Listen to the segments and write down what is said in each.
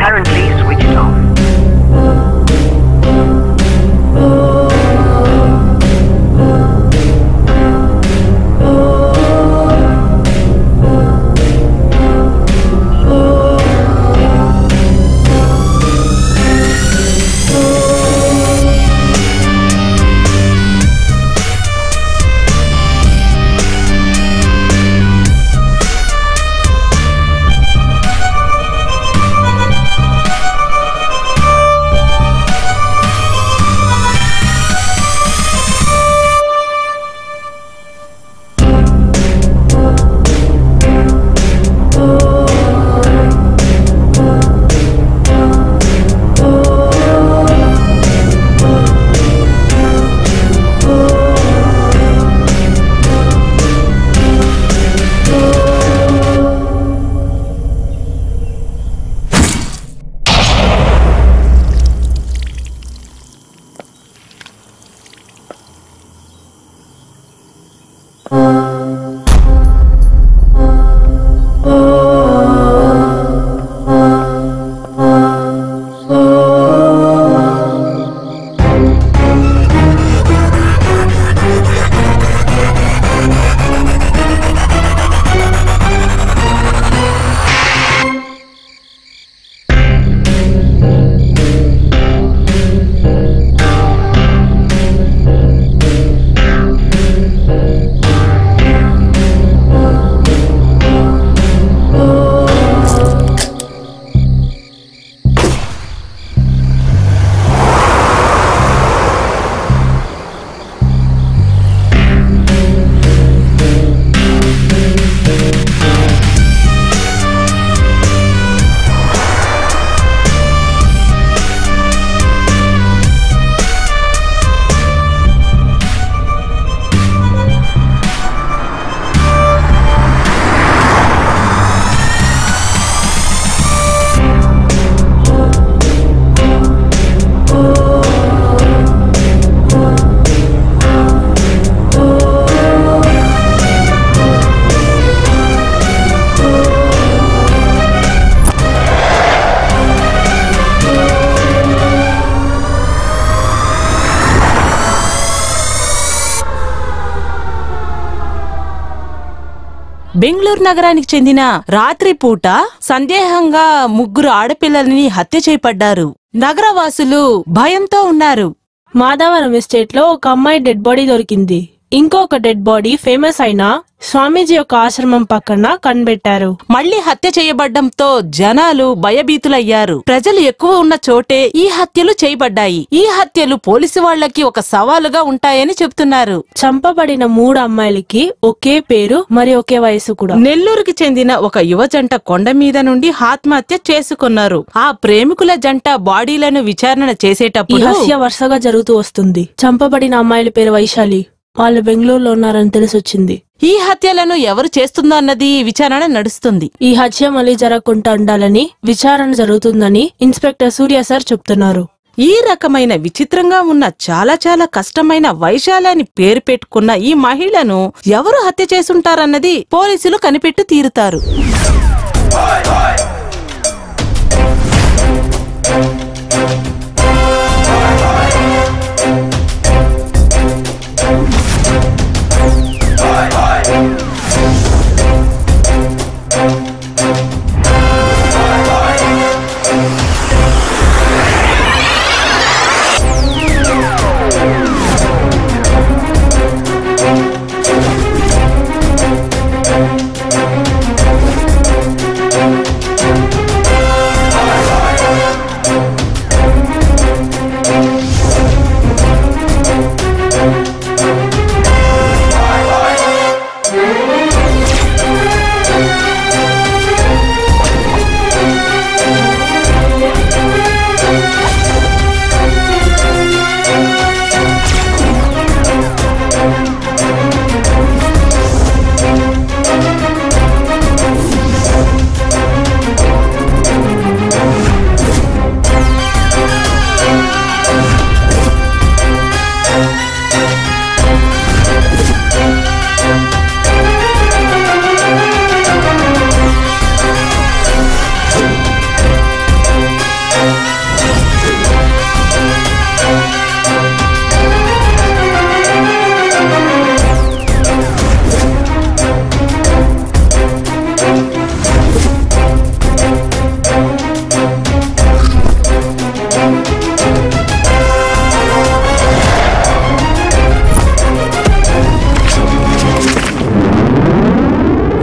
Currently switched off. Bengaluru నగరానికి చెందిన రాత్రిపూట సందేహంగా ముగ్గురు ఆడపిల్లల్ని హత్య చేయబడ్డారు. నగరవాసులు భయంతో ఉన్నారు. మాధవరం ఎస్టేట్ లో ఒక అమ్మాయి డెడ్ బాడీ దొరికింది. ఇంకొక డెడ్ బాడీ ఫేమస్ అయిన స్వామీజీ యొక్క ఆశ్రమం పక్కన కనిపెట్టారు. మళ్లీ హత్య చేయబడ్డంతో జనాలు భయభీతులయ్యారు. ప్రజలు ఎక్కువ ఉన్న చోటే ఈ హత్యలు చేయబడ్డాయి. ఈ హత్యలు పోలీసు వాళ్లకి ఒక సవాలుగా ఉంటాయని చెబుతున్నారు. చంపబడిన 3 అమ్మాయిలకి ఒకే పేరు మరి ఒకే వయసు కూడా. నెల్లూరుకి చెందిన ఒక యువ జంట కొండ మీద నుండి ఆత్మహత్య చేసుకున్నారు. ఆ ప్రేమికుల జంట బాడీలను విచారణ చేసేటప్పుడు హత్య వరుసగా జరుగుతూ వస్తుంది. చంపబడిన అమ్మాయిల పేరు వైశాలి. వాళ్ళు బెంగళూరులో ఉన్నారని తెలిసొచ్చింది. ఈ హత్యలను ఎవరు చేస్తుందన్నది విచారణ నడుస్తుంది. ఈ హత్య మళ్లీ జరగకుండా ఉండాలని విచారణ జరుగుతుందని ఇన్స్పెక్టర్ సూర్య సార్ చెప్తున్నారు. ఈ రకమైన విచిత్రంగా ఉన్న చాలా కష్టమైన వైశాలని పేరు పెట్టుకున్న ఈ మహిళను ఎవరు హత్య చేసుంటారన్నది పోలీసులు కనిపెట్టి తీరుతారు.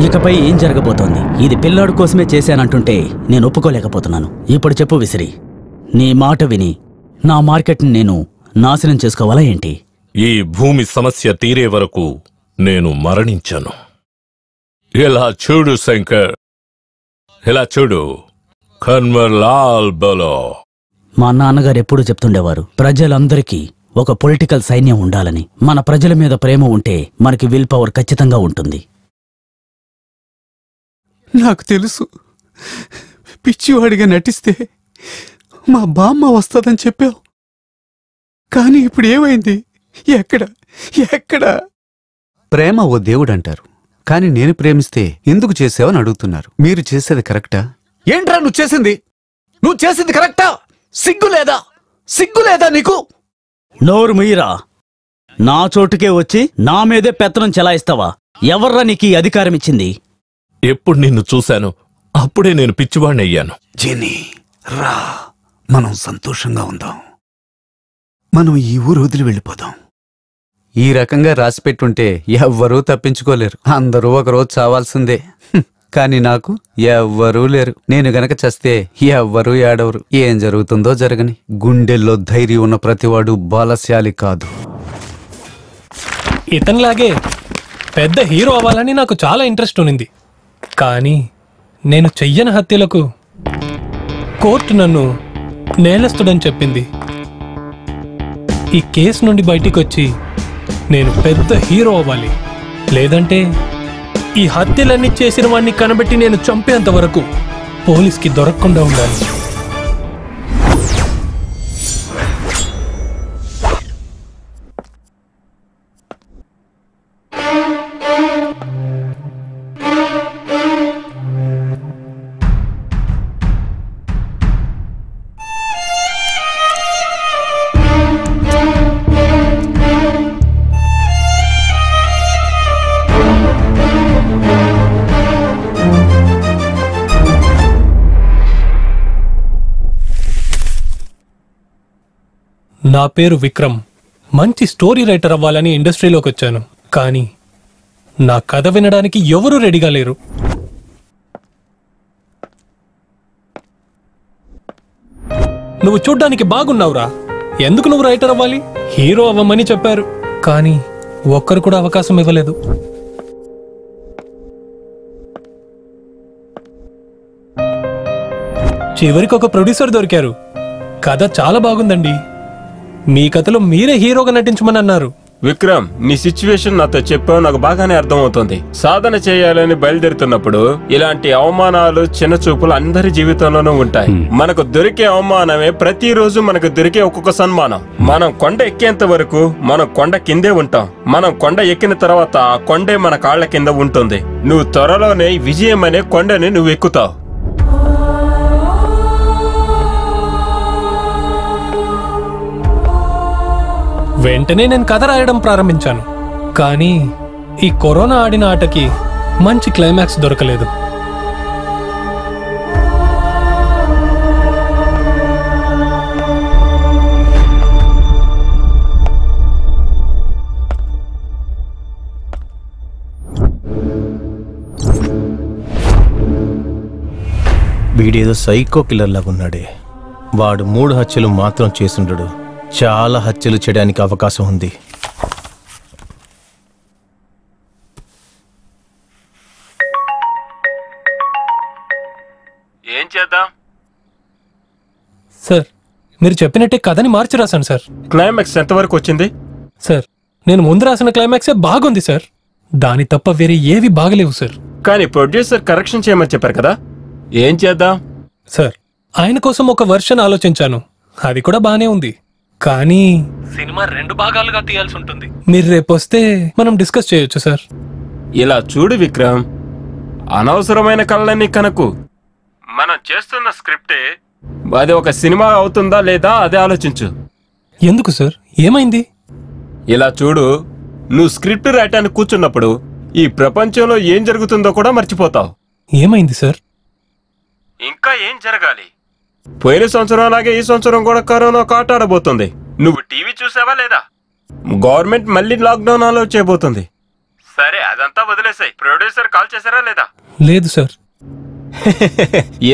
ఇకపై ఏం జరగబోతోంది? ఇది పిల్లాడు కోసమే చేశానంటుంటే నేను ఒప్పుకోలేకపోతున్నాను. ఇప్పుడు చెప్పు విసిరి, నీ మాట విని నా మార్కెట్ని నేను నాశనం చేసుకోవాలా ఏంటి? ఈ భూమి సమస్య తీరే వరకు నేను మరణించను. ఇలా చూడు శంకర్, ఇలా చూడు. కన్వర్ లాల్ బలో. మా నాన్నగారు ఎప్పుడూ చెప్తుండేవారు, ప్రజలందరికీ ఒక పొలిటికల్ సైన్యం ఉండాలని. మన ప్రజల మీద ప్రేమ ఉంటే మనకి విల్ పవర్ ఖచ్చితంగా ఉంటుంది. నాకు తెలుసు, పిచ్చివాడిగా నటిస్తే మా బామ్మ వస్తుందని చెప్పావు. కానీ ఇప్పుడు ఏమైంది? ఎక్కడ? ప్రేమ ఓ దేవుడంటారు, కానీ నేను ప్రేమిస్తే ఎందుకు చేసావని అడుగుతున్నారు. మీరు చేసేది కరెక్టా? ఏంట్రా నువ్వు చేసింది? నువ్వు చేసింది కరెక్టా? సిగ్గు లేదా నీకు? నోరు ముయ్యిరా. నా చోటుకే వచ్చి నా మీదే పెత్తనం చెలాయిస్తావా? ఎవర్రా నీకు ఈ అధికారం ఇచ్చింది? ఎప్పుడు నిన్ను చూశాను అప్పుడే నేను పిచ్చివాణ్ణి అయ్యాను. జెనీ రా, మనం సంతోషంగా ఉందాం. మనం ఈ ఊరు వదిలి వెళ్ళిపోదాం. ఈ రకంగా రాసిపెట్టుంటే ఎవ్వరూ తప్పించుకోలేరు. అందరూ ఒకరోజు చావాల్సిందే. కాని నాకు ఎవ్వరూ లేరు. నేను గనక చస్తే ఎవ్వరూ ఏడవరు. ఏం జరుగుతుందో జరగని. గుండెల్లో ధైర్యం ఉన్న ప్రతివాడు బలశాలి కాదు. ఇతనిలాగే పెద్ద హీరో అవ్వాలని నాకు చాలా ఇంట్రెస్ట్ ఉంది. కానీ నేను చెయ్యని హత్యలకు కోర్టు నన్ను నేరస్తుడని చెప్పింది. ఈ కేసు నుండి బయటికి వచ్చి నేను పెద్ద హీరో అవ్వాలి. లేదంటే ఈ హత్యలన్నీ చేసిన వాడిని కనబెట్టి నేను చంపేంత వరకు పోలీస్కి దొరకకుండా ఉండాలి. నా పేరు విక్రమ్. మంచి స్టోరీ రైటర్ అవ్వాలని ఇండస్ట్రీలోకి వచ్చాను. కానీ నా కథ వినడానికి ఎవరూ రెడీగా లేరు. నువ్వు చూడ్డానికి బాగున్నావురా, ఎందుకు నువ్వు రైటర్ అవ్వాలి? హీరో అవ్వమని చెప్పారు, కానీ ఒక్కరు కూడా అవకాశం ఇవ్వలేదు. చివరికి ఒక ప్రొడ్యూసర్ దొరికారు. కథ చాలా బాగుందండి, మీ కథలో మీరే హీరోగా నటించమని అన్నారు. విక్రమ్, నీ సిచ్యువేషన్ నాతో చెప్పావు, నాకు బాగానే అర్థమవుతుంది. సాధన చేయాలని బయలుదేరుతున్నప్పుడు ఇలాంటి అవమానాలు, చిన్న చూపులు అందరి జీవితంలోనూ ఉంటాయి. మనకు దొరికే అవమానమే ప్రతిరోజు మనకు దొరికే ఒక్కొక్క సన్మానం. మనం కొండ ఎక్కేంత వరకు మనం కొండ కిందే ఉంటాం. మనం కొండ ఎక్కిన తర్వాత ఆ కొండే మన కాళ్ల కింద ఉంటుంది. నువ్వు త్వరలోనే విజయం అనే కొండని నువ్వు ఎక్కుతావు. వెంటనే నేను కథ రాయడం ప్రారంభించాను. కానీ ఈ కరోనా ఆడిన ఆటకి మంచి క్లైమాక్స్ దొరకలేదు. వీడేదో సైకో కిల్లర్ లాగా ఉన్నాడే. వాడు 3 హత్యలు మాత్రం చేసుండడు, చాలా హత్యలు చేయడానికి అవకాశం ఉంది. ఏం చేద్దాం సార్? మీరు చెప్పినట్టే కథని మార్చి రాశాను సార్. క్లైమాక్స్ ఎంతవరకు వచ్చింది? సార్, నేను ముందు రాసిన క్లైమాక్సే బాగుంది సార్. దాని తప్ప వేరే ఏవి బాగలేవు సార్. కానీ ప్రొడ్యూసర్ కరెక్షన్ చేయమని చెప్పారు కదా, ఏం చేద్దాం? సార్, ఆయన కోసం ఒక వర్షన్ ఆలోచించాను, అది కూడా బానే ఉంది. కానీ సినిమా 2 భాగాలుగా తీయాల్సి ఉంటుంది. మీరు రేపు వస్తే మనం డిస్కస్ చేయొచ్చు సార్. ఇలా చూడు విక్రమ్, అనవసరమైన కళ్ళని కనకు. మనం చేస్తున్న స్క్రిప్టే అది ఒక సినిమా అవుతుందా లేదా అదే ఆలోచించు. ఎందుకు సార్, ఏమైంది? ఇలా చూడు, నువ్వు స్క్రిప్ట్ రాయటానికి కూర్చున్నప్పుడు ఈ ప్రపంచంలో ఏం జరుగుతుందో కూడా మర్చిపోతావు. ఏమైంది సార్? ఇంకా ఏం జరగాలి? పోయిన సంవత్సరం అలాగే ఈ సంవత్సరం కూడా కరోనా కాటాడబోతుంది. నువ్వు టీవీ చూసావా లేదా? గవర్నమెంట్ మళ్ళీ లాక్డౌన్ అలో చేయబోతుంది. సరే అదంతా వదిలేసాయి. ప్రొడ్యూసర్ కాల్ చేశారా లేదా? లేదు సార్.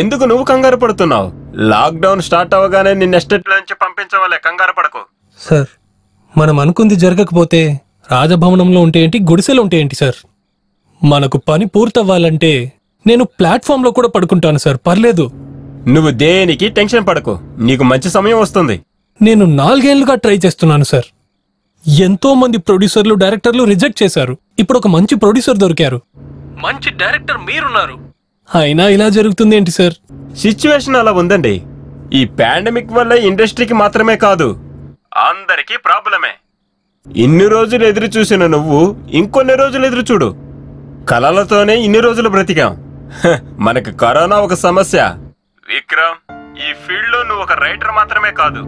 ఎందుకు నువ్వు కంగారు పడుతున్నావు? లాక్డౌన్ స్టార్ట్ అవగానే నిన్న ఎస్టేట్ నుంచి పంపించవాలే, కంగారు పడకు. సార్, మనం అనుకుంది జరగకపోతే రాజభవనంలో ఉంటే ఏంటి, గుడిసెలో ఉంటే ఏంటి సార్? మనకు పని పూర్తవ్వాలంటే నేను ప్లాట్ఫామ్లో కూడా పడుకుంటాను సార్, పర్లేదు. నువ్వు దేనికి టెన్షన్ పడకు, నీకు మంచి సమయం వస్తుంది. నేను 4 ఏళ్లుగా ట్రై చేస్తున్నాను సార్. ఎంతో మంది ప్రొడ్యూసర్లు, డైరెక్టర్లు రిజెక్ట్ చేశారు. ఇప్పుడు ఒక మంచి ప్రొడ్యూసర్ దొరికారు, మంచి డైరెక్టర్ మీరున్నారు. అయినా ఇలా జరుగుతుంది ఏంటి సార్? సిచ్యువేషన్ అలా ఉందండి. ఈ పాండమిక్ వల్ల ఇండస్ట్రీకి మాత్రమే కాదు, అందరికీ ప్రాబ్లమే. ఇన్ని రోజులు ఎదురు చూసిన నువ్వు ఇంకొన్ని రోజులు ఎదురు చూడు. కలలతోనే ఇన్ని రోజులు బ్రతికాం. మనకు కరోనా ఒక సమస్య. విక్రమ్, ఈ ఫీల్డ్ లో నువ్వు ఒక రైటర్ మాత్రమే కాదు,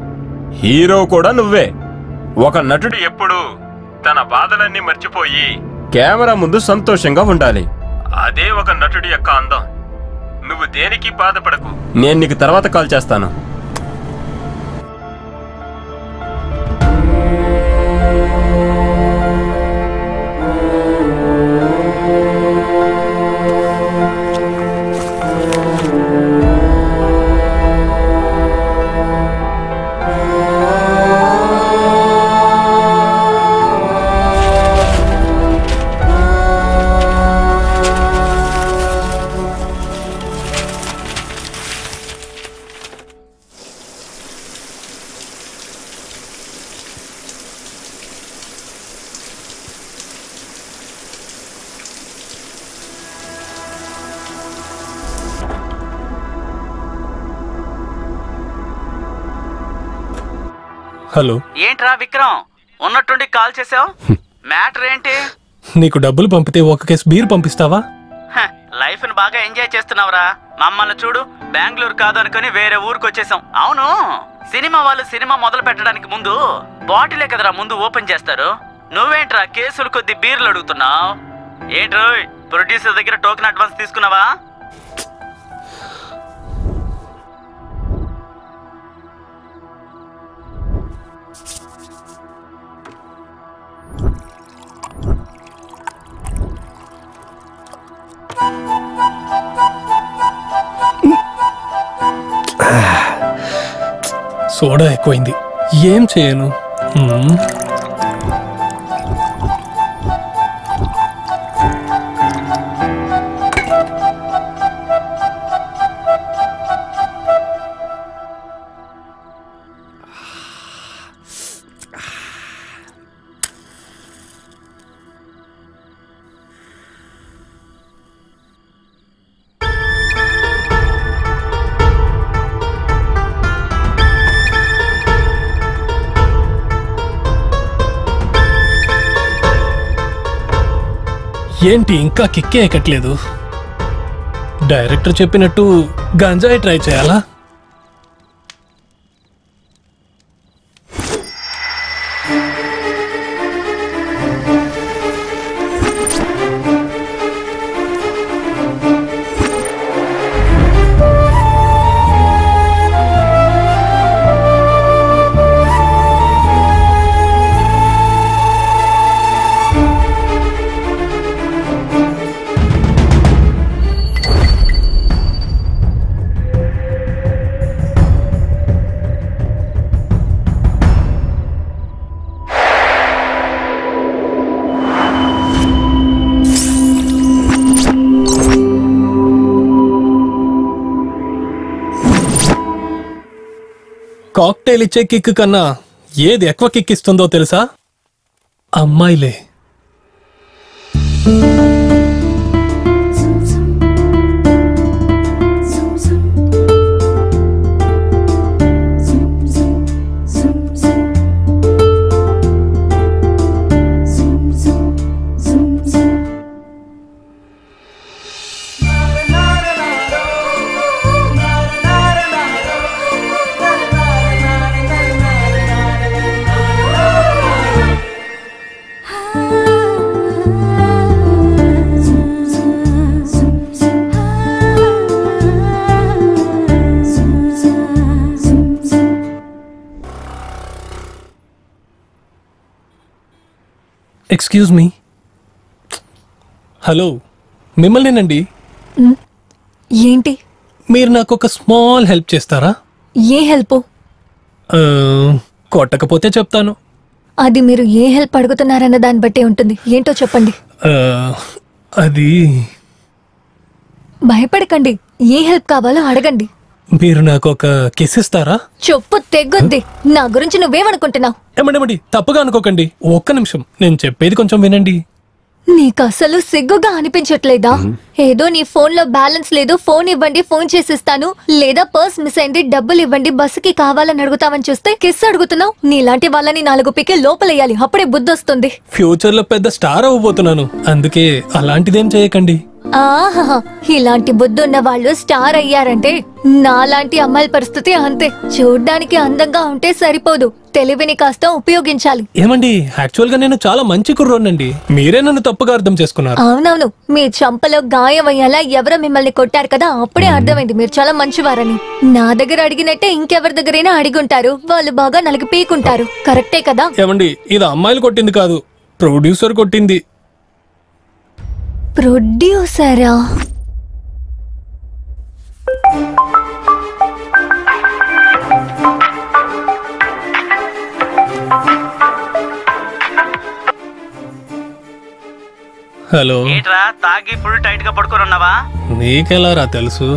హీరో కూడా నువ్వే. ఒక నటుడు ఎప్పుడు తన బాధలన్నీ మర్చిపోయి కెమెరా ముందు సంతోషంగా ఉండాలి. అదే ఒక నటుడి యొక్క అందం. నువ్వు దేనికి బాధపడకు, నేను నీకు తర్వాత కాల్ చేస్తాను. హలో. ఏంట్రా విక్రమ్, ఉన్నట్టుండి కాల్ చేసావు? మ్యాటర్ ఏంటి? నీకు డబ్బులు పంపితే ఒక కేసు బీర్ పంపిస్తావా? లైఫ్ ని బాగా ఎంజాయ్ చేస్తున్నావురా. మమ్మల్ని చూడు, బెంగళూరు కాదు అనుకుని వేరే ఊరికి వచ్చేసాం. అవును, సినిమా వాళ్ళు సినిమా మొదలు పెట్టడానికి ముందు బాటిలే కదరా ముందు ఓపెన్ చేస్తారు. నువ్వేంట్రా కేసులు కొద్ది బీర్లు అడుగుతున్నావు? ఏంట్రో ప్రొడ్యూసర్ దగ్గర టోకెన్ అడ్వాన్స్ తీసుకున్నావా? సోడా ఎక్కువైంది, ఏం చేయను. ఏంటి ఇంకా కిక్కే ఎక్కట్లేదు? డైరెక్టర్ చెప్పినట్టు గంజాయి ట్రై చేయాలా? కాక్టైల్ ఇచ్చే కిక్ కన్నా ఏది ఎక్కువ కిక్ ఇస్తుందో తెలుసా? అమ్మాయిలే. ఎక్స్క్యూజ్ మీ, హలో, మిమ్మల్నేనండి. ఏంటి? మీరు నాకు ఒక స్మాల్ హెల్ప్ చేస్తారా? ఏ హెల్ప్? కొట్టకపోతే చెప్తాను. అది మీరు ఏ హెల్ప్ అడుగుతున్నారన్న దాన్ని బట్టే ఉంటుంది. ఏంటో చెప్పండి. అది భయపడకండి, ఏ హెల్ప్ కావాలో అడగండి. మీరు నాకు ఒక కిస్ ఇస్తారా? చెప్పు తెగొద్ది. నా గురించి నువ్వేమనుకుంటున్నావు? ఏమండి, తప్పుగా అనుకోకండి. ఒక్క నిమిషం, నేను చెప్పేది కొంచెం వినండి. నీకు అసలు సిగ్గుగా అనిపించట్లేదా? ఏదో నీ ఫోన్ లో బ్యాలెన్స్ లేదు, ఫోన్ ఇవ్వండి, ఫోన్ చేసిస్తాను, లేదా పర్స్ మిస్ అయింది, డబ్బులు ఇవ్వండి, బస్సుకి కావాలని అడుగుతావని చూస్తే కిస్ అడుగుతున్నావు. నీలాంటి వాళ్ళని 4 పికే లోపలేయాలి, అప్పుడే బుద్ధి వస్తుంది. ఫ్యూచర్ లో పెద్ద స్టార్ అవ్వబోతున్నాను, అందుకే అలాంటిదేం చేయకండి. ఆహా, ఇలాంటి బుద్ధున్న వాళ్ళు స్టార్ అయ్యారంటే నాలాంటి అమ్మాయిల పరిస్థితి అంతే. చూడ్డానికి అందంగా ఉంటే సరిపోదు, తెలివిని కాస్త ఉపయోగించాలి. ఏమండి, యాక్చువల్ గా నేను చాలా మంచి కుర్రోనండి, మీరే నన్ను తప్పుగా అర్థం చేసుకున్నారు. అవునవును, మీ చంపలో గాయం అయ్యేలా ఎవరో మిమ్మల్ని కొట్టారు కదా, అప్పుడే అర్థమైంది మీరు చాలా మంచివారని. నా దగ్గర అడిగినట్టే ఇంకెవరి దగ్గరైనా అడిగుంటారు, వాళ్ళు బాగా నలిగి పీకుంటారు. కరెక్టే కదా? ఏమండి, ఇది అమ్మాయిలు కొట్టింది కాదు, ప్రొడ్యూసర్ కొట్టింది. ప్రొడ్యూసరా? హలో. ఏంట్రా తాగి ఫుల్ టైట్ గా పడుకొని ఉన్నావా? నీకెలా రా తెలుసు?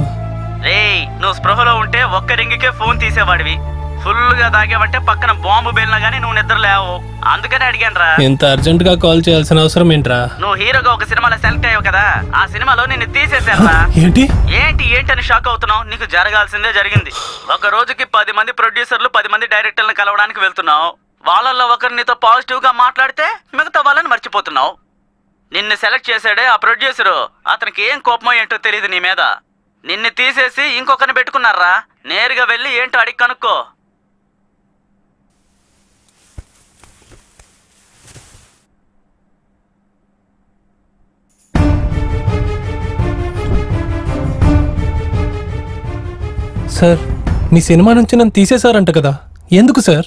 రేయ్, నువ్వు స్పృహలో ఉంటే ఒక్క రింగికే ఫోన్ తీసేవాడివి. ఫుల్ గా తాగావంటే పక్కన బాంబు బేలినా గానీ నువ్వు నిద్ర లేవు. అందుకనే అడిగాను రా. ఇంత అర్జెంట్ గా కాల్ చేయాల్సిన అవసరం ఏంట్రా? నువ్వు హీరోగా ఒక సినిమాలో సెలెక్ట్ అయ్యావు కదా, ఆ సినిమాలో నిన్ను తీసేశారా? ఏంటి ఏంటి ఏంటి అని షాక్ అవుతున్నావు? నీకు జరగాల్సిందే జరిగింది. ఒక రోజుకి 10 మంది ప్రొడ్యూసర్లు 10 మంది డైరెక్టర్లను కలవడానికి వెళ్తున్నావు. వాళ్ళల్లో ఒకరు నీతో పాజిటివ్ గా మాట్లాడితే మిగతా వాళ్ళని మర్చిపోతున్నావు. నిన్ను సెలెక్ట్ చేశాడే ఆ ప్రొడ్యూసరు, అతనికి ఏం కోపమో ఏంటో తెలియదు నీ మీద. నిన్ను తీసేసి ఇంకొకరిని పెట్టుకున్నారా? నేరుగా వెళ్ళి ఏంటో అడిగి కనుక్కో. సార్, మీ సినిమా నుంచి నన్ను తీసేశారంట కదా, ఎందుకు సార్?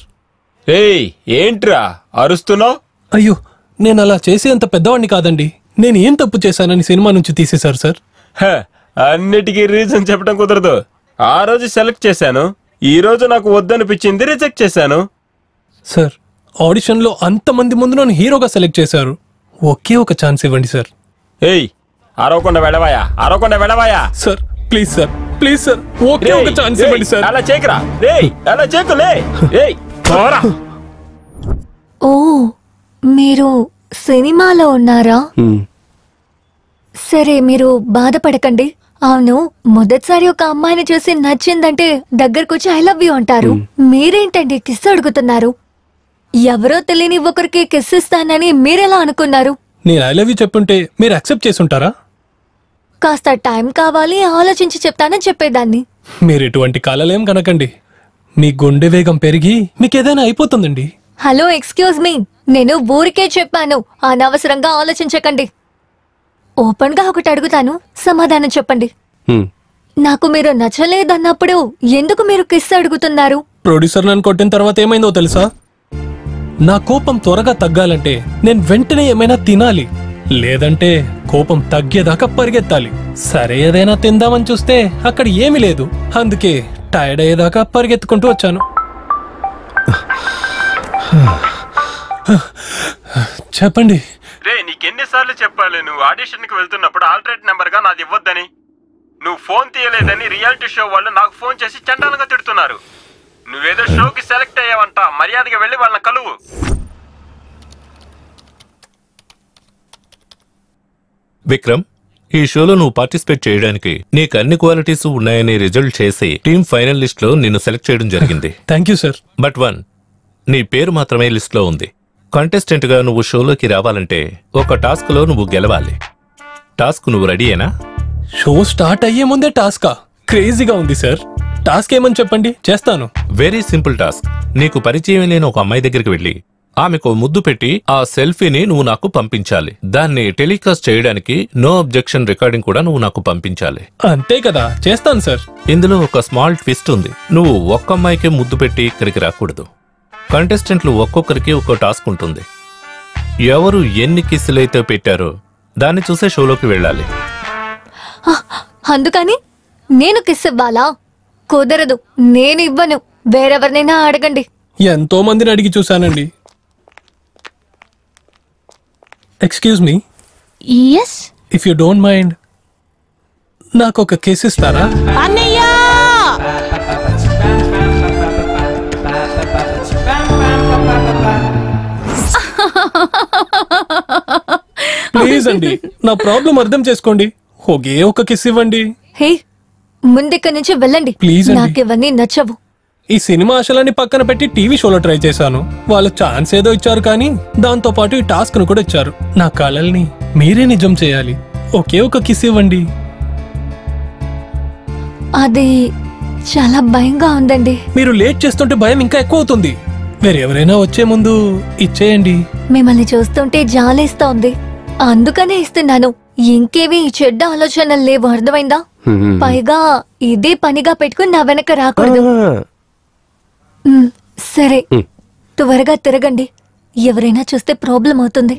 ఏయ్, ఏంట్రా అరుస్తున్నావు? అయ్యో, నేను అలా చేసేంత పెద్దవాడిని కాదండి. నేను ఏం తప్పు చేశానని సినిమా నుంచి తీసేశారు సార్? అన్నిటికీ రీజన్ చెప్పడం కుదరదు. ఆ రోజు సెలెక్ట్ చేశాను, ఈ రోజు నాకు వద్దనిపించింది రిజెక్ట్ చేశాను. సార్, ఆడిషన్లో అంతమంది ముందు నన్ను హీరోగా సెలెక్ట్ చేశారు. ఒకే ఒక ఛాన్స్ ఇవ్వండి సార్. ఏయ్, అరవకుండా వెళ్ళవాయా, అరవకుండా వెళ్ళవాయా. Sir please sir, please sir, ఒకే ఒక ఛాన్స్ ఇవ్వండి సార్. అలా చేయకురా, రేయ్ అలా చేయకులే. ఏయ్ పోరా. ఓ, మీరు సినిమాలో ఉన్నారా? సరే, మీరు బాధపడకండి. అవును, మొదటిసారి ఒక అమ్మాయిని చూసి నచ్చిందంటే దగ్గరకొచ్చి ఐ లవ్ యూ అంటారు. మీరేంటండి కిస్ అడుగుతున్నారు? ఎవరో తెలియని ఒకరికి కిస్ ఇస్తానని మీరెలా అనుకున్నారు? నేను ఐ లవ్ యూ చెప్పుంటే మీరు యాక్సెప్ట్ చేసి ఉంటారా? కాస్త టైం కావాలి, ఆలోచించి చెప్తానని చెప్పేదాన్ని. మీరు ఎటువంటి కలలేం కనకండి, మీ గుండె వేగం పెరిగి మీకేదైనా అయిపోతుందండి. హలో, ఎక్స్క్యూజ్ మీ, నేను ఊరికే చెప్పాను, అనవసరంగా ఆలోచించకండి. ఓపెన్ గా ఒకటి అడుగుతాను, సమాధానం చెప్పండి. నాకు మీరు నచ్చలేదన్నప్పుడు ఎందుకు మీరు కిస్ అడుగుతున్నారు? ప్రొడ్యూసర్ నన్ను కొట్టిన తర్వాత ఏమైందో తెలుసా? నా కోపం త్వరగా తగ్గాలంటే నేను వెంటనే ఏమైనా తినాలి, లేదంటే కోపం తగ్గేదాకా పరిగెత్తాలి. సరే, ఏదైనా తిందామని చూస్తే అక్కడ ఏమీ లేదు, అందుకే టైర్డ్ అయ్యేదాకా పరిగెత్తుకుంటూ వచ్చాను. చెప్పండి. రే, నీకెన్నిసార్లు చెప్పాలి నువ్వు ఆడిషన్ కి వెళ్తున్నప్పుడు ఆల్టర్నేట్ నెంబర్ గా నాది ఇవ్వద్దని? నువ్వు ఫోన్ తీయలేదని రియాలిటీ షో వాళ్ళు నాకు ఫోన్ చేసి చండాలంగా తిడుతున్నారు. నువ్వేదో షోకి సెలెక్ట్ అయ్యావంట, మర్యాదగా వెళ్ళి వాళ్ళని కలువు. విక్రమ్, ఈ షోలో నువ్వు పార్టిసిపేట్ చేయడానికి నీకు అన్ని క్వాలిటీస్ ఉన్నాయని రిజల్ట్ చేసి టీమ్ ఫైనల్ లిస్ట్ లో నిన్ను సెలెక్ట్ చేయడం జరిగింది. Thank you sir. బట్ నీ పేరు మాత్రమే లిస్ట్ లో ఉంది. కంటెస్టెంట్ గా నువ్వు షోలోకి రావాలంటే ఒక టాస్క్ లో నువ్వు గెలవాలి. టాస్క్ నువ్వు రెడీయేనా? షో స్టార్ట్ అయ్యే ముందే టాస్కా? క్రేజీగా ఉంది సార్. టాస్క్ ఏమని చెప్పండి, చేస్తాను. Very simple task. నీకు పరిచయం లేని ఒక అమ్మాయి దగ్గరికి వెళ్ళి ఆమెకు ముద్దు పెట్టి ఆ సెల్ఫీని నువ్వు నాకు పంపించాలి. దాన్ని టెలికాస్ట్ చేయడానికి నో అబ్జెక్షన్ రికార్డింగ్ కూడా నువ్వు నాకు పంపించాలి. అంతే కదా, చేస్తాను సార్. ఇందులో ఒక స్మాల్ ట్విస్ట్ ఉంది. నువ్వు ఒక్క అమ్మాయికే ముద్దు పెట్టి ఇక్కడికి రాకూడదు. కంటెస్టెంట్లు ఒక్కొక్కరికి ఒక్కో టాస్క్ ఉంటుంది. ఎవరు ఎన్ని కిస్సులైతే పెట్టారో దాన్ని చూసే షోలోకి వెళ్ళాలి. అందుకని నేను కిస్ ఇవ్వాలా? కుదరదు, నేను ఇవ్వను. వేరెవరినైనా అడగండి. ఎంతో మందిని అడిగి చూశానండి. Excuse me, yes if you don't mind నాకు ఒక కేసు ఇస్తారా? అన్నయ్య. ప్లీజ్ అండి, నా ప్రాబ్లం అర్థం చేసుకోండి. ఒకే ఒక కిస్ ఇవ్వండి. హే, ముందిక్కడి నుంచి వెళ్ళండి. ప్లీజ్ అండి. నాకు ఇవన్నీ నచ్చవు. ఈ సినిమా ఆశలన్నీ పక్కన పెట్టి టీవీ షోలో ట్రై చేశాను. వాళ్ళు ఛాన్స్ ఏదో ఇచ్చారు, కానీ దాంతో పాటు ఈ టాస్క్ ను కూడా ఇచ్చారు. నా కలల్ని మీరే నిజం చేయాలి. ఒకే ఒక కిస్ ఇవ్వండి. అది చాలా భయంగా ఉందండి. మీరు లేట్ చేస్తుంటే భయం ఇంకా ఎక్కువ అవుతుంది. వేరెవరైనా వచ్చే ముందు ఇచ్చేయండి. మిమ్మల్ని చూస్తుంటే జాలేస్తోంది, అందుకనే ఇస్తున్నాను. ఇంకేవి ఈ చెడ్డ ఆలోచనలు లేవు, అర్థమైందా? పైగా ఇదే పనిగా పెట్టుకుని నా వెనక రాకూడదు. సరే, త్వరగా తిరగండి. ఎవరైనా చూస్తే ప్రాబ్లం అవుతుంది.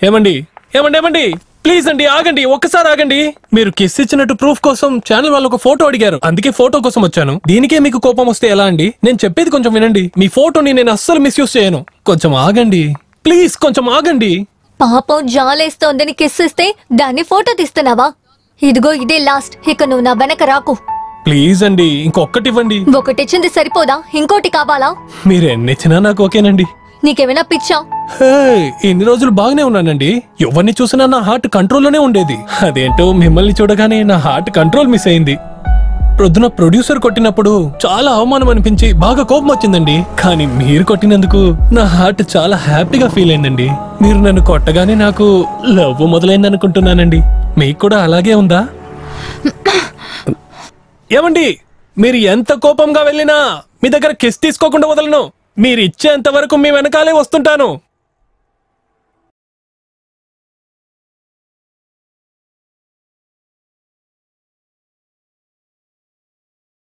ఏమండి ఏమండి ఏమండి, ప్లీజ్ అండి, ఆగండి, ఒక్కసారి ఆగండి. మీరు కిస్ ఇచ్చినట్టు ప్రూఫ్ కోసం ఛానల్ వాళ్ళు ఒక ఫోటో అడిగారు, అందుకే ఫోటో కోసం వచ్చాను. దీనికే మీకు కోపం వస్తే ఎలా అండి? నేను చెప్పేది కొంచెం వినండి. మీ ఫోటోని నేను అస్సలు మిస్యూజ్ చేయను. కొంచెం ఆగండి ప్లీజ్, కొంచెం ఆగండి. పాపం జాలేస్తోందని కిస్ ఇస్తే దాన్ని ఫోటో తీస్తున్నావా? ఇదిగో ఇదే లాస్ట్. ఇక నువ్వు నా వెనక రాకు. ప్లీజ్ అండి, ఇంకొకటి ఇవ్వండి. ఒకటిచ్చింది సరిపోదా? ఇంకోటి కావాలా? మీరు ఎన్నిచ్చినా నాకు ఓకేనండి. నీకేమైనా పిచ్చా? ఇన్ని రోజులు బాగానే ఉన్నానండి. ఎవరిని చూసినా నా హార్ట్ కంట్రోల్లోనే ఉండేది. అదేంటో మిమ్మల్ని చూడగానే నా హార్ట్ కంట్రోల్ మిస్ అయింది. ప్రొద్దున ప్రొడ్యూసర్ కొట్టినప్పుడు చాలా అవమానం అనిపించి బాగా కోపం వచ్చిందండి. కానీ మీరు కొట్టినందుకు నా హార్ట్ చాలా హ్యాపీగా ఫీల్ అయిందండి. మీరు నన్ను కొట్టగానే నాకు లవ్ మొదలైంది అనుకుంటున్నానండి. మీకు కూడా అలాగే ఉందా? ఏమండి, మీరు ఎంత కోపంగా వెళ్ళినా మీ దగ్గర కిస్ తీసుకోకుండా వదలను. మీరు ఇచ్చేంత వరకు మీ వెనకాలే వస్తుంటాను.